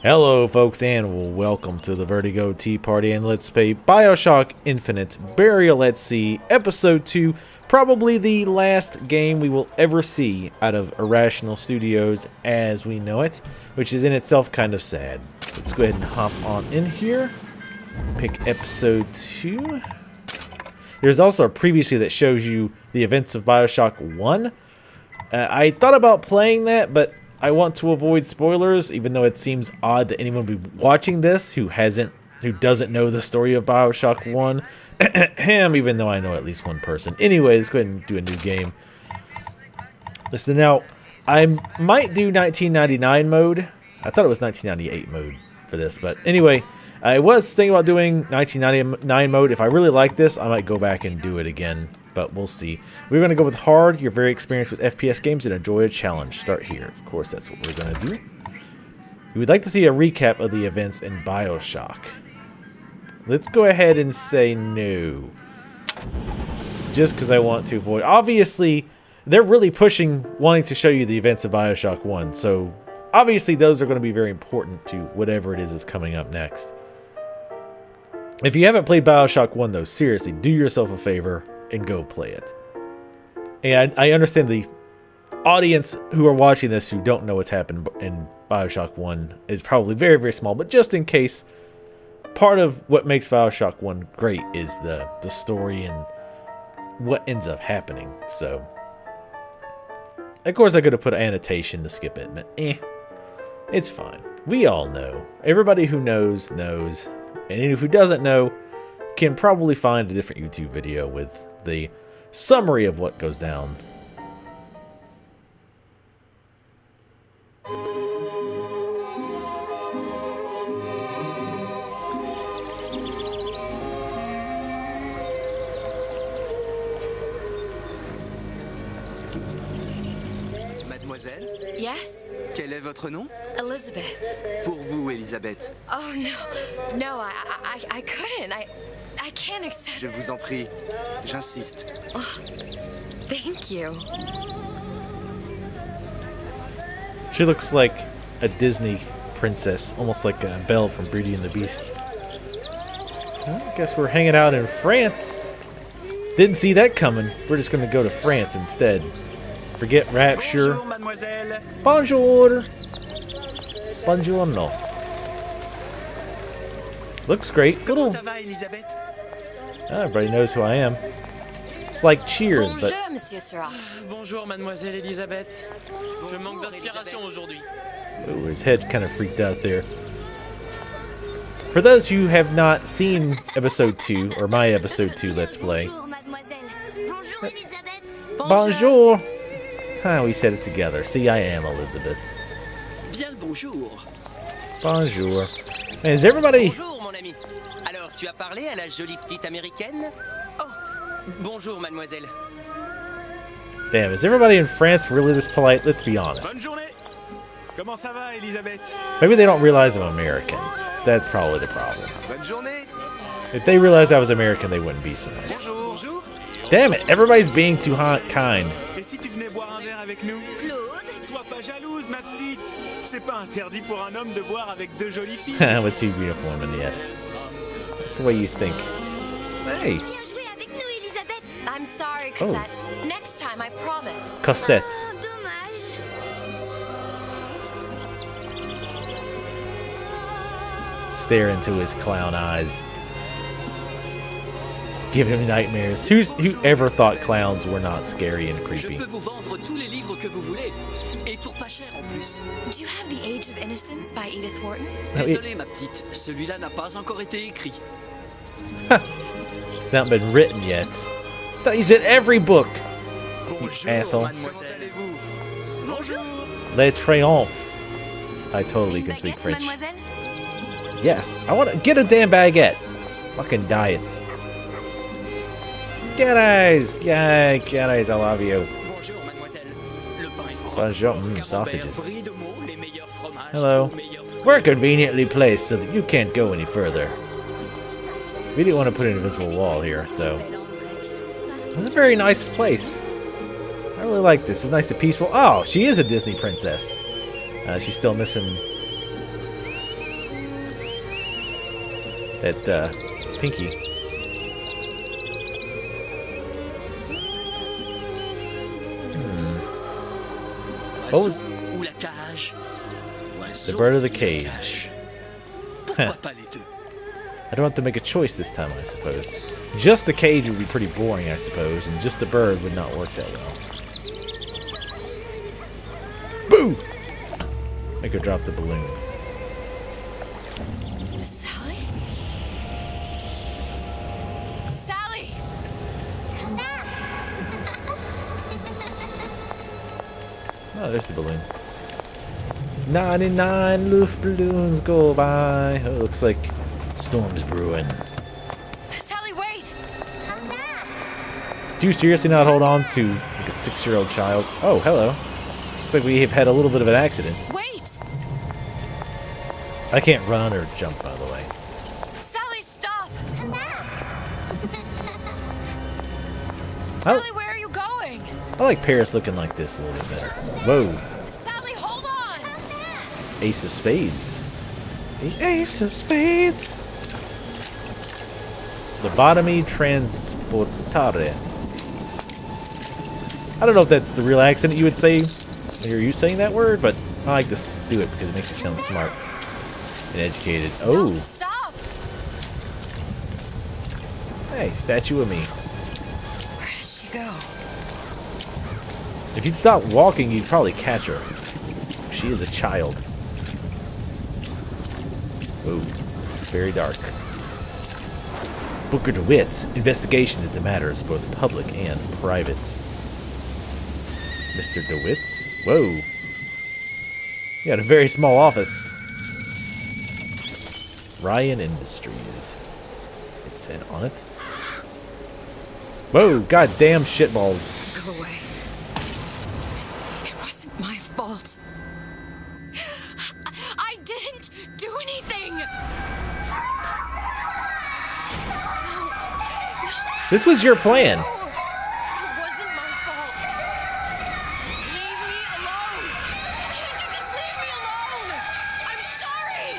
Hello folks and welcome to the Vertigo Tea Party and Let's Play Bioshock Infinite Burial at Sea Episode 2. Probably the last game we will ever see out of Irrational Studios as we know it, which is in itself kind of sad. Let's go ahead and hop on in here. Pick Episode 2. There's also a previously that shows you the events of Bioshock 1. I thought about playing that, but I want to avoid spoilers, even though it seems odd that anyone would be watching this who doesn't know the story of Bioshock 1. Even though I know at least one person. Anyway, let's go ahead and do a new game. Listen, now, I might do 1999 mode. I thought it was 1998 mode for this, but anyway, I was thinking about doing 1999 mode. If I really like this, I might go back and do it again, but we'll see. We're going to go with hard. You're very experienced with FPS games and enjoy a challenge. Start here. Of course, that's what we're going to do. We would like to see a recap of the events in Bioshock. Let's go ahead and say no. Just because I want to avoid. Obviously, they're really pushing wanting to show you the events of Bioshock 1. So, obviously, those are going to be very important to whatever it is that's coming up next. If you haven't played Bioshock 1, though, seriously, do yourself a favor and go play it. And I understand the audience who are watching this who don't know what's happened in Bioshock 1 is probably very, very small. But just in case, part of what makes Bioshock 1 great is the story and what ends up happening. So, of course, I could have put an annotation to skip it, but it's fine. We all know. Everybody who knows, knows. And anyone who doesn't know can probably find a different YouTube video with the summary of what goes down. Mademoiselle? Yes? Quel est votre nom? Elizabeth. Pour vous, Elisabeth. Oh, no. No, I couldn't. I can't accept... Je vous en prie. J'insiste. Oh, thank you. She looks like a Disney princess, almost like Belle from Beauty and the Beast. Well, I guess we're hanging out in France. Didn't see that coming. We're just going to go to France instead. Forget Rapture. Bonjour, mademoiselle. Bonjour. Buongiorno. Looks great. Comment ça va, Elisabeth? Everybody knows who I am. It's like Cheers, but... Bonjour, Monsieur Surratt. Bonjour, mademoiselle Elisabeth. Je manque d'inspiration aujourd'hui. Ooh, his head kind of freaked out there. For those who have not seen episode 2, or my episode 2 Let's Play. Bonjour, mademoiselle. Bonjour, Elisabeth. Bonjour. We said it together. See, I am Elizabeth. Bien le bonjour. Bonjour. And is everybody... Bonjour mon ami. Alors, tu as parlé à la jolie petite américaine? Oh, bonjour mademoiselle. Damn, is everybody in France really this polite? Let's be honest. Bonne journée. Comment ça va, Elisabeth? Maybe they don't realize I'm American. That's probably the problem. Bonne journée. If they realized I was American, they wouldn't be so nice. Bonjour. Damn it, everybody's being too kind. Et si tu venais boire un verre avec nous? Claude. Sois pas jalouse, ma petite. C'est pas interdit pour un homme de boire avec deux jolies filles. With two beautiful women, yes. The way you think. Hey, Viens jouer avec nous, Elisabeth. I'm sorry, Cosette. Next time, I promise. Cosette. Oh, dommage. Stare into his clown eyes. Give him nightmares. Who ever thought clowns were not scary and Je creepy? peux vous vendre tous les livres que vous voulez. Et pour pas cher en plus. Do you have The Age of Innocence by Edith Wharton? Désolé ma petite, celui-là n'a pas encore été écrit. It's not been written yet. Thought you said every book. Bonjour, asshole. Comment mademoiselle. allez-vous? Bonjour. Le triomphe. I totally Une can speak baguette, French. mademoiselle. Yes, I want to get a damn baguette. Fucking diet. Gaddies! Yay, gaddies, I love you. Bonjour mademoiselle. Le pain est froid. Bonjour, Camembert, sausages. brie de Meaux, les meilleurs fromages, Hello. les meilleurs fruits. We're conveniently placed so that you can't go any further. We didn't want to put an invisible wall here, so... This is a very nice place. I really like this. It's nice and peaceful. Oh, she is a Disney princess. She's still missing That pinky. What was Ou la cage. the bird of the cage? Pourquoi pas les deux? I don't have to make a choice this time, I suppose. Just the cage would be pretty boring, I suppose, and just the bird would not work that well. Boo! Make her drop the balloon. Sally? Sally! Come back. Oh, there's the balloon. 99 Luftballoons go by. Oh, it looks like storm's brewing. Sally, wait! Come back. Do you seriously not hold on to like a 6-year-old child? Oh, hello. Looks like we have had a little bit of an accident. Wait! I can't run or jump, by the way. Sally, stop! Come back. Sally, where are you going? I like Paris looking like this a little bit better. Whoa. Sally, hold on! Ace of Spades. The Ace of Spades. Lobotomy transportare. I don't know if that's the real accent you would say. Or you saying that word, but I like to do it because it makes you sound smart and educated. Oh, Stop! hey, statue of me. Where did she go? If you'd stop walking, you'd probably catch her. She is a child. Oh, it's very dark. Booker DeWitt's investigations into matters both public and private. Mr. DeWitt's? Whoa. You got a very small office. Ryan Industries. It said on it. Whoa, goddamn shitballs. Go away. It wasn't my fault. I didn't do anything! This was your plan. No, it wasn't my fault. Leave me alone! Can't you just leave me alone? I'm sorry!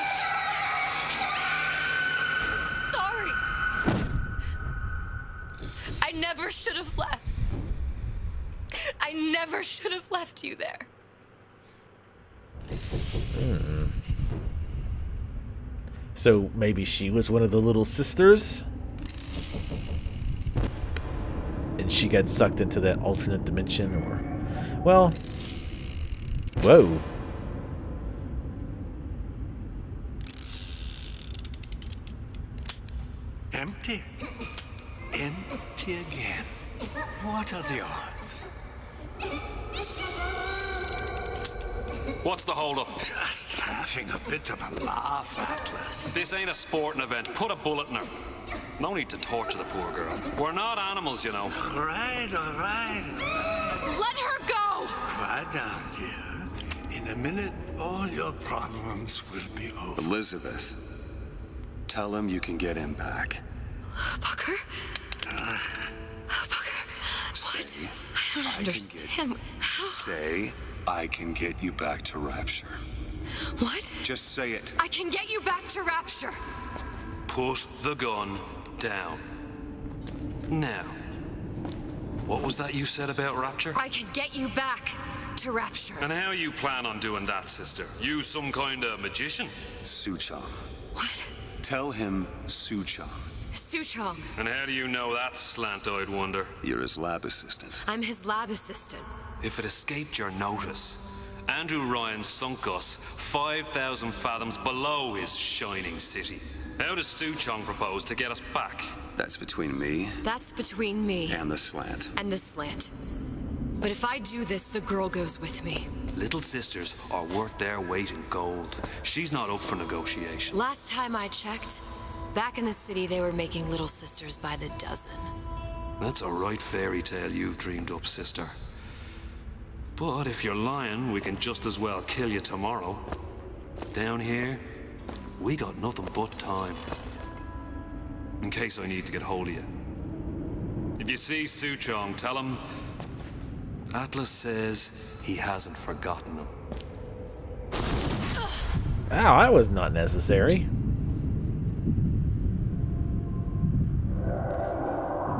Sorry. I never should have left. I never should have left you there. So maybe she was one of the little sisters? And she got sucked into that alternate dimension, or... Well... Whoa. Empty. Empty again. What are the odds? What's the hold-up? Just having a bit of a laugh, Atlas. This ain't a sporting event. Put a bullet in her. No need to torture the poor girl. We're not animals, you know. All right, all right, all right. Let her go! Quiet down, dear. In a minute, all your problems will be over. Elizabeth, tell him you can get him back. Booker? Booker, what? Say, I don't understand. How? Say, I can get you back to Rapture. What? Just say it. I can get you back to Rapture. Put the gun down. Now, what was that you said about Rapture? I can get you back to Rapture. And how you plan on doing that, sister? You some kind of magician? Suchong. What? Tell him Suchong. Suchong. And how do you know that, slant-eyed wonder? You're his lab assistant. I'm his lab assistant. If it escaped your notice, Andrew Ryan sunk us 5,000 fathoms below his shining city. How does Suchong propose to get us back? That's between me That's between me and the slant. and the slant. But if I do this, the girl goes with me. Little sisters are worth their weight in gold. She's not up for negotiation. Last time I checked, back in the city they were making little sisters by the dozen. That's a right fairy tale you've dreamed up, sister. But if you're lying, we can just as well kill you tomorrow. Down here, we got nothing but time. In case I need to get hold of you. If you see Suchong, tell him Atlas says he hasn't forgotten him. Ow, that was not necessary.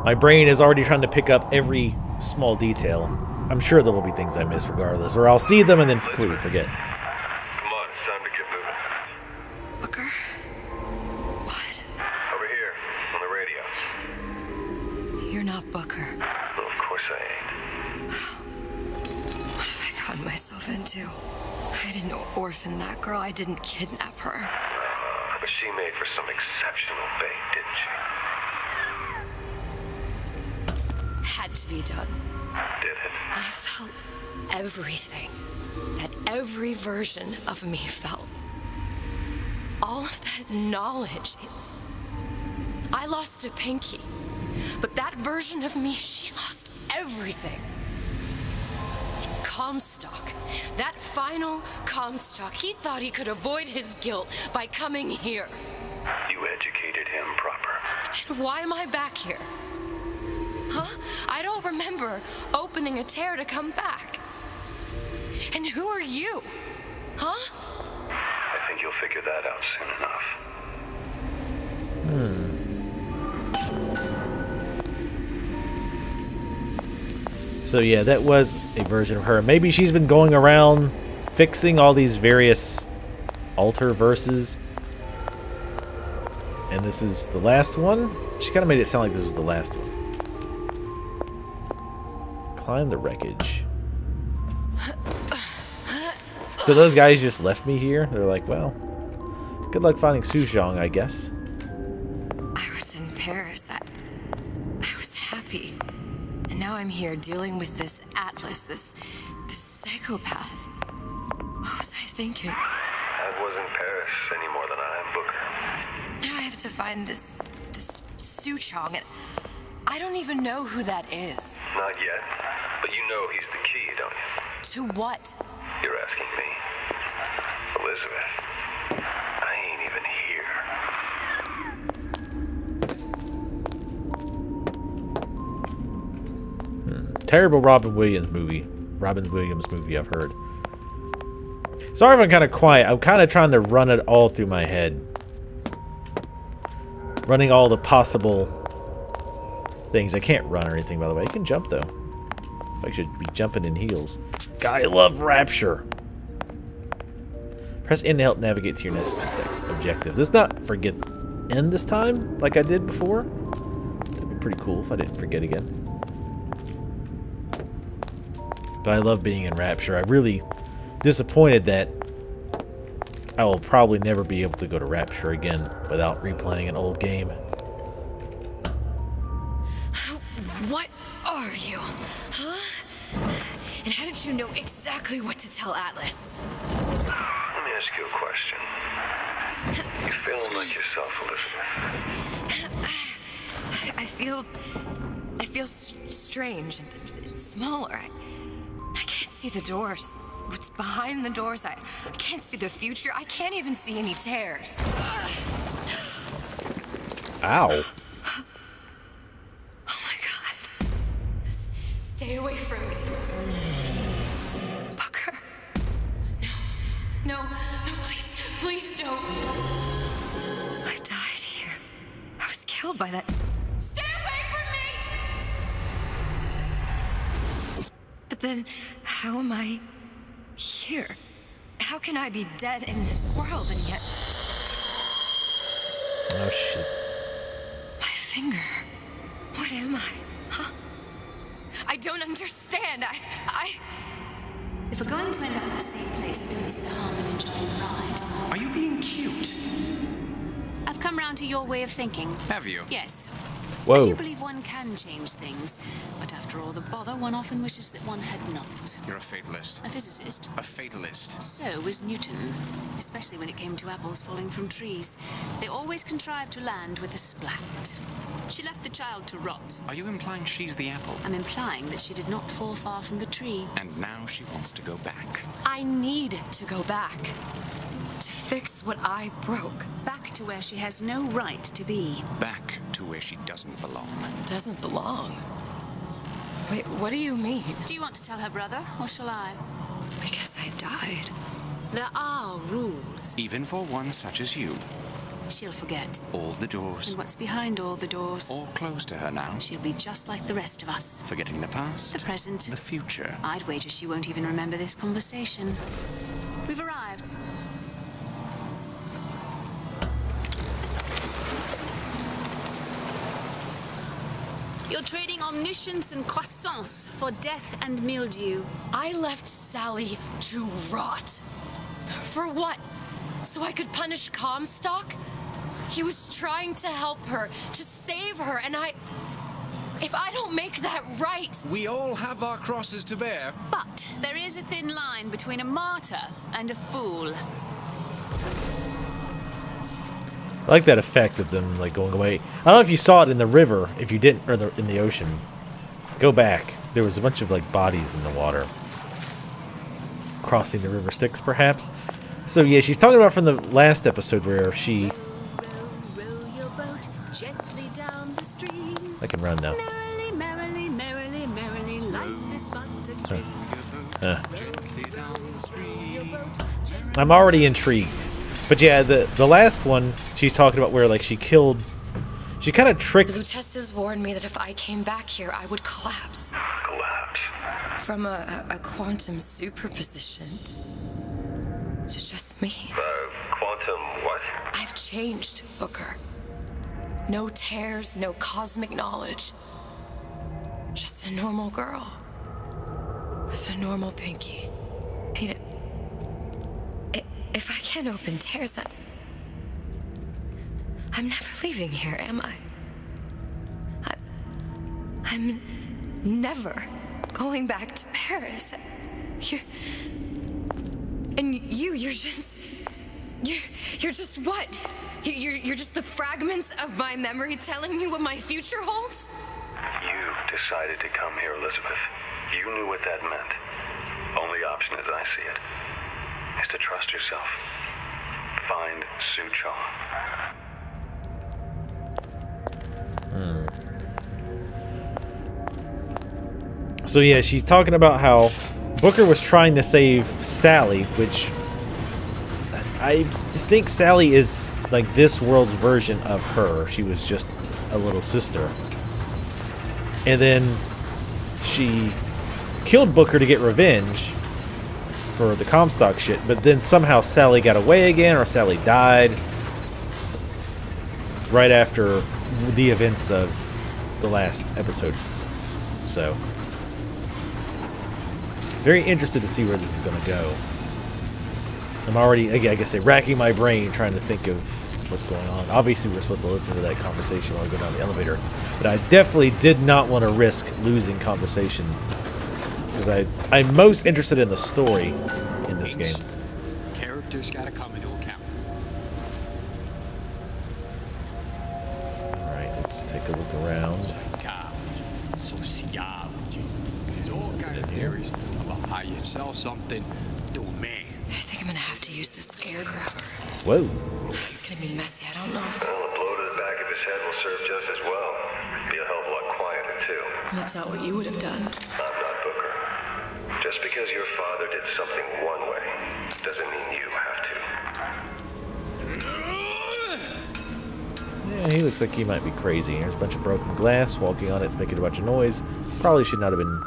My brain is already trying to pick up every small detail. I'm sure there will be things I miss regardless, or I'll see them and then completely forget. Come on, it's time to get moving. Booker? What? Over here, on the radio. You're not Booker. Well, of course I ain't. What have I gotten myself into? I didn't orphan that girl. I didn't kidnap her. But she made for some exceptional bait, didn't she? Had to be done. Did it? I felt everything that every version of me felt. All of that knowledge. I lost a pinky, but that version of me, she lost everything. Comstock, that final Comstock, he thought he could avoid his guilt by coming here. You educated him proper. But then why am I back here? Huh? I don't remember opening a tear to come back. And who are you? Huh? I think you'll figure that out soon enough. So yeah, that was a version of her. Maybe she's been going around fixing all these various altar verses. And this is the last one? She kind of made it sound like this was the last one. Climb the wreckage. So those guys just left me here? They're like, well, good luck finding Suzhong, I guess. I was in Paris. I was happy. And now I'm here dealing with this Atlas, this psychopath. What was I thinking? I wasn't Paris any more than I am Booker. Now I have to find this Suzhong, and I don't even know who that is. Not yet, but you know he's the key, don't you? To what? You're asking me. Elizabeth, I ain't even here. Terrible Robin Williams movie I've heard. Sorry if I'm kind of quiet. I'm kind of trying to run it all through my head. Running all the possible things. I can't run or anything, by the way. I can jump, though. I should be jumping in heels. God, I love Rapture. Press N to help navigate to your next objective. Let's not forget N this time, like I did before. That'd be pretty cool if I didn't forget again. But I love being in Rapture. I'm really disappointed that I will probably never be able to go to Rapture again without replaying an old game. What are you? Huh? And how did you know exactly what to tell Atlas? Let me ask you a question. You feeling like yourself, Elizabeth? I feel strange and smaller. I can't see the doors. What's behind the doors? I can't see the future. I can't even see any tears. Ow. Oh my God. Stay away from me. Booker. No, please don't. I died here. I was killed by that. Stay away from me! But then, how am I here? How can I be dead in this world and yet... Oh, shit. My finger. What am I? Huh? I don't understand. If we're going to end up in the same place, do instead harm and enjoy the ride. Are you being cute? I've come round to your way of thinking. Have you? Yes. Whoa. I do believe one can change things, but after all the bother, one often wishes that one had not. You're a fatalist. A physicist. A fatalist. So was Newton, especially when it came to apples falling from trees. They always contrived to land with a splat. She left the child to rot. Are you implying she's the apple? I'm implying that she did not fall far from the tree. And now she wants to go back. I need to go back. To fix what I broke. Back to where she has no right to be. Back to where she doesn't belong. Doesn't belong? Wait, what do you mean? Do you want to tell her brother, or shall I? Because I died. There are rules. Even for one such as you. She'll forget. All the doors. And what's behind all the doors? All closed to her now. She'll be just like the rest of us. Forgetting the past. The present. The future. I'd wager she won't even remember this conversation. We've arrived. You're trading omniscience and croissants for death and mildew. I left Sally to rot. For what? So I could punish Comstock? He was trying to help her, to save her, and if I don't make that right... We all have our crosses to bear. But there is a thin line between a martyr and a fool. I like that effect of them like going away. I don't know if you saw it in the river. If you didn't, or in the ocean, go back. There was a bunch of like bodies in the water, crossing the river Styx, perhaps. So yeah, she's talking about from the last episode where she. Row your boat gently down the stream. I can run now. Merrily, merrily, merrily, merrily, life is but a dream. I'm already intrigued. But yeah, the last one, she's talking about where like she kind of tricked... Lutesses warned me that if I came back here, I would collapse. Collapse? From a quantum superposition to just me. Quantum what? I've changed, Booker. No tears, no cosmic knowledge. Just a normal girl. With a normal pinky. If I can't open tears, I'm never leaving here, am I? I'm never going back to Paris. You're just what? You're just the fragments of my memory telling me what my future holds? You decided to come here, Elizabeth. You knew what that meant. Only option, as I see it, is to trust yourself. Find Suchong. So yeah, she's talking about how Booker was trying to save Sally, which I think Sally is like this world's version of her. She was just a little sister. And then she killed Booker to get revenge for the Comstock shit, but then somehow Sally got away again, or Sally died right after the events of the last episode. So, very interested to see where this is going to go. I'm already, I guess, racking my brain trying to think of what's going on. Obviously, we're supposed to listen to that conversation while we go down the elevator, but I definitely did not want to risk losing conversation because I'm most interested in the story in this game. Characters gotta come into account. Alright, let's take a look around. Sociology. There's all kinds of theories about how you sell something to a man. I think I'm gonna have to use this air grabber. Whoa. It's gonna be messy, I don't know if... Well, a blow to the back of his head will serve just as well. Be a hell of a lot quieter, too. That's not what you would have done. I'm not Booker. Just because your father did something one way doesn't mean you have to. Yeah, he looks like he might be crazy. There's a bunch of broken glass. Walking on it's making a bunch of noise. Probably should not have been...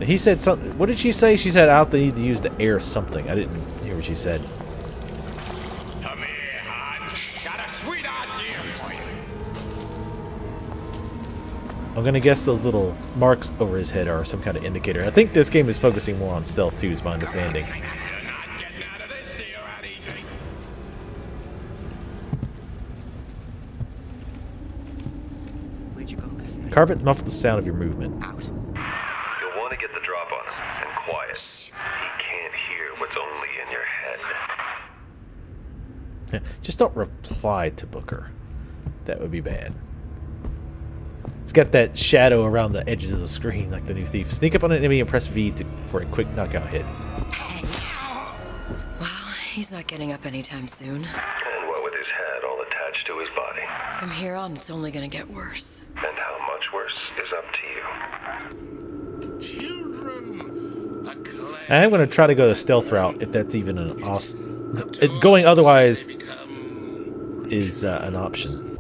He said something... What did she say? She said out they need to use the air something. I didn't hear what she said. Come here, hon. Got a sweet idea for you. I'm gonna guess those little marks over his head are some kind of indicator. I think this game is focusing more on stealth too, is my understanding. Where'd you go last night? Carpet muffles the sound of your movement. Out. You'll want to get the drop on and quiet. He can't hear what's only in your head. Just don't reply to Booker. That would be bad. It's got that shadow around the edges of the screen like the new Thief. Sneak up on an enemy and press V for a quick knockout hit. Well, he's not getting up anytime soon. And what with his head all attached to his body. From here on, it's only gonna get worse. And how much worse is up to you. I am going to try to go the stealth route if that's even an Going otherwise is an option.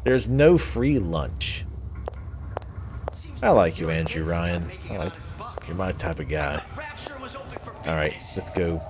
There's no free lunch. I like you, Andrew Ryan. You're my type of guy. Alright, let's go.